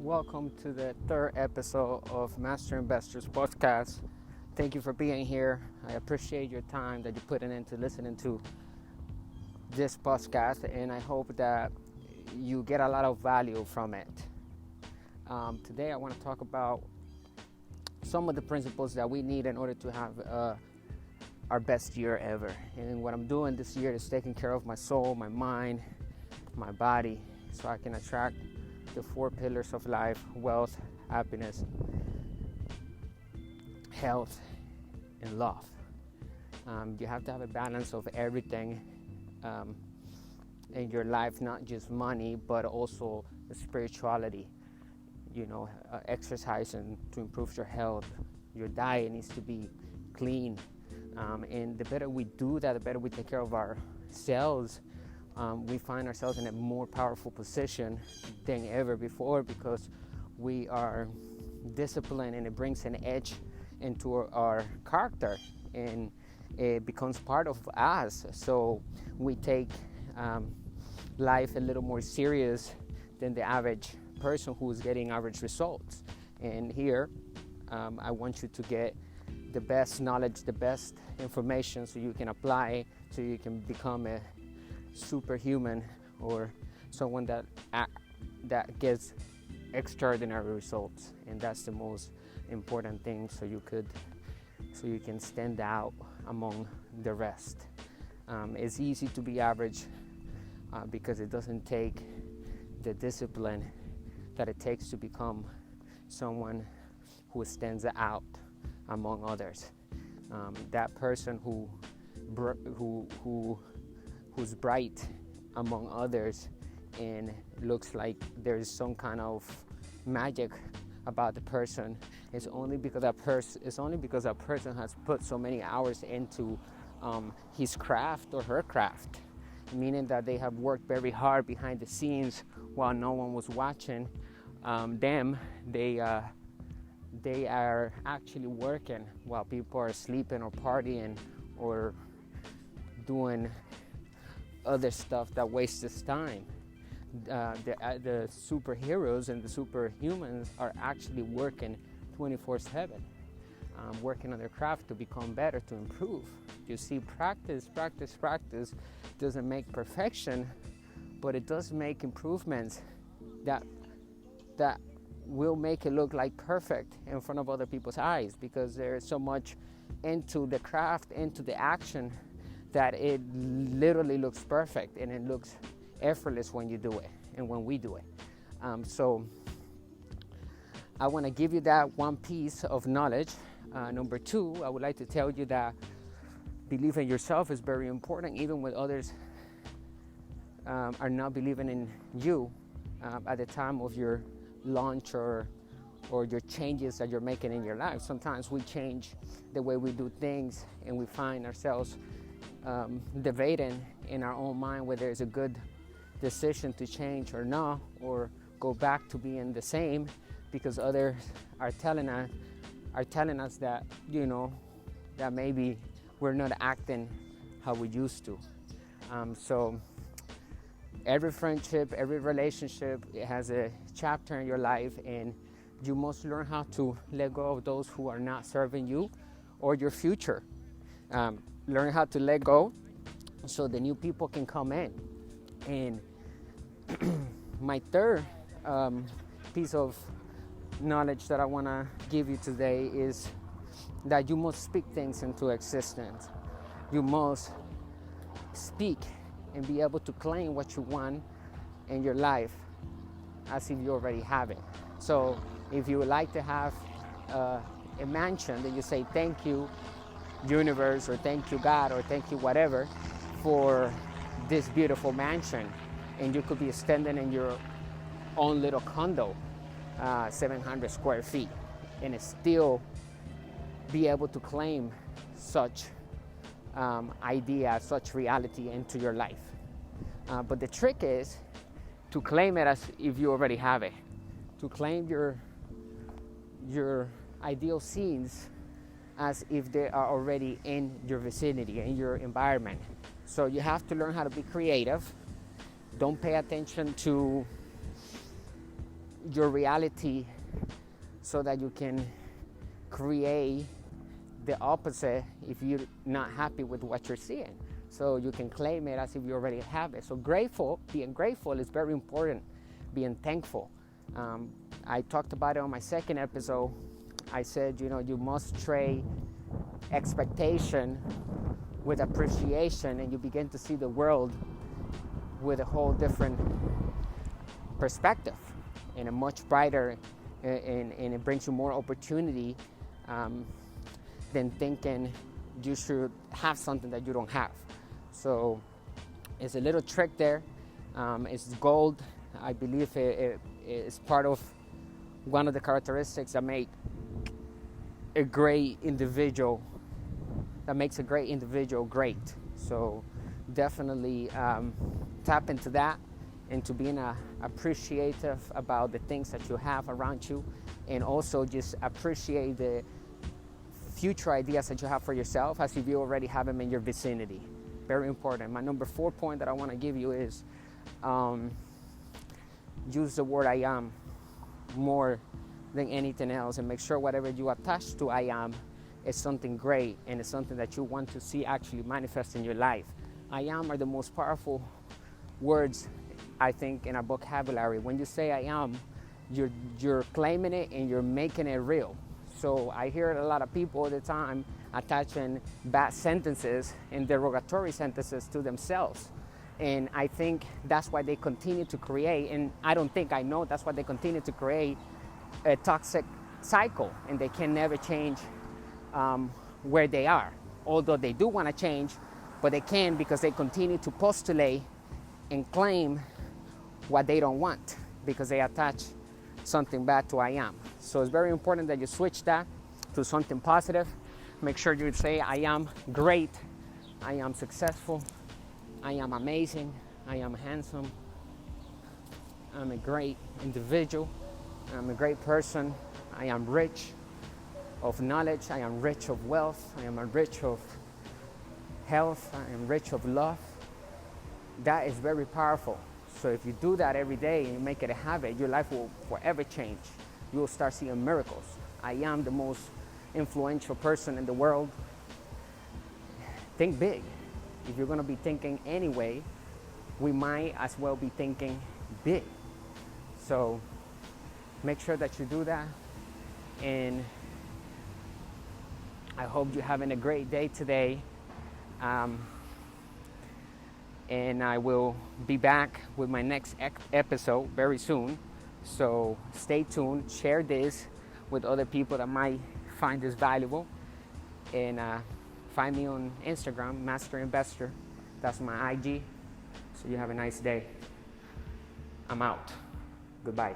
Welcome to the third episode of Master Investors podcast. Thank you for being here. I appreciate your time that you put into listening to this podcast, and I hope that you get a lot of value from it. Today, I want to talk about some of the principles that we need in order to have our best year ever. And what I'm doing this year is taking care of my soul, my mind, my body, so I can attract the 4 pillars of life: wealth, happiness, health, and love. You have to have a balance of everything in your life, not just money, but also the spirituality. Exercising to improve your health. Your diet needs to be clean. And the better we do that, the better we take care of ourselves, we find ourselves in a more powerful position than ever before, because we are disciplined, and it brings an edge into our character, and it becomes part of us. So we take life a little more serious than the average person who is getting average results. And here I want you to get the best knowledge, the best information, so you can apply, so you can become a superhuman, or someone that gets extraordinary results. And that's the most important thing, so you can stand out among the rest. It's easy to be average because it doesn't take the discipline that it takes to become someone who stands out among others. That person who's bright among others and looks like there's some kind of magic about the person, it's only because that person has put so many hours into his craft or her craft, meaning that they have worked very hard behind the scenes while no one was watching them. They are actually working while people are sleeping or partying or doing other stuff that wastes time. The superheroes and the superhumans are actually working 24/7, working on their craft to become better, to improve. You see, practice doesn't make perfection, but it does make improvements that will make it look like perfect in front of other people's eyes, because there's so much into the craft, into the action, that it literally looks perfect, and it looks effortless when you do it and when we do it. So I want to give you that one piece of knowledge. Number 2, I would like to tell you that belief in yourself is very important, even when others are not believing in you at the time of your launch or your changes that you're making in your life. Sometimes we change the way we do things, and we find ourselves debating in our own mind whether it's a good decision to change or not, or go back to being the same, because others are telling us that that maybe we're not acting how we used to. So every friendship, every relationship, it has a chapter in your life, and you must learn how to let go of those who are not serving you or your future. Learn how to let go so the new people can come in. And my third piece of knowledge that I want to give you today is that you must speak things into existence. You must speak and be able to claim what you want in your life as if you already have it. So if you would like to have a mansion, then you say thank you universe, or thank you God, or thank you whatever for this beautiful mansion. And you could be standing in your own little condo, 700 square feet, and still be able to claim such idea, such reality into your life. But the trick is to claim it as if you already have it, to claim your ideal scenes as if they are already in your vicinity, in your environment. So you have to learn how to be creative. Don't pay attention to your reality so that you can create the opposite if you're not happy with what you're seeing. So you can claim it as if you already have it. So being grateful is very important, being thankful. I talked about it on my second episode. I said, you must trade expectation with appreciation, and you begin to see the world with a whole different perspective and a much brighter, and it brings you more opportunity than thinking you should have something that you don't have. So it's a little trick there. It's gold. I believe it is part of one of the characteristics that make a great individual, that makes a great individual great. So definitely tap into that, into being appreciative about the things that you have around you, and also just appreciate the future ideas that you have for yourself as if you already have them in your vicinity. Very important. My number 4 point that I want to give you is use the word I am more than anything else, and make sure whatever you attach to I am is something great and it's something that you want to see actually manifest in your life. I am are the most powerful words, I think, in our vocabulary. When you say I am, you're claiming it and you're making it real. So I hear a lot of people all the time attaching bad sentences and derogatory sentences to themselves. And I think that's why they continue to create, and I know that's why they continue to create a toxic cycle, and they can never change where they are. Although they do want to change, but they can't because they continue to postulate and claim what they don't want because they attach something bad to I am. So it's very important that you switch that to something positive. Make sure you say I am great, I am successful, I am amazing, I am handsome, I'm a great individual, I'm a great person, I am rich of knowledge, I am rich of wealth, I am rich of health, I am rich of love. That is very powerful. So if you do that every day and you make it a habit, your life will forever change. You will start seeing miracles. I am the most influential person in the world. Think big. If you're going to be thinking anyway, we might as well be thinking big. So make sure that you do that. And I hope you're having a great day today. And I will be back with my next episode very soon. So stay tuned. Share this with other people that might find this valuable. And find me on Instagram, MasterInvestor. That's my IG. So you have a nice day. I'm out. Goodbye.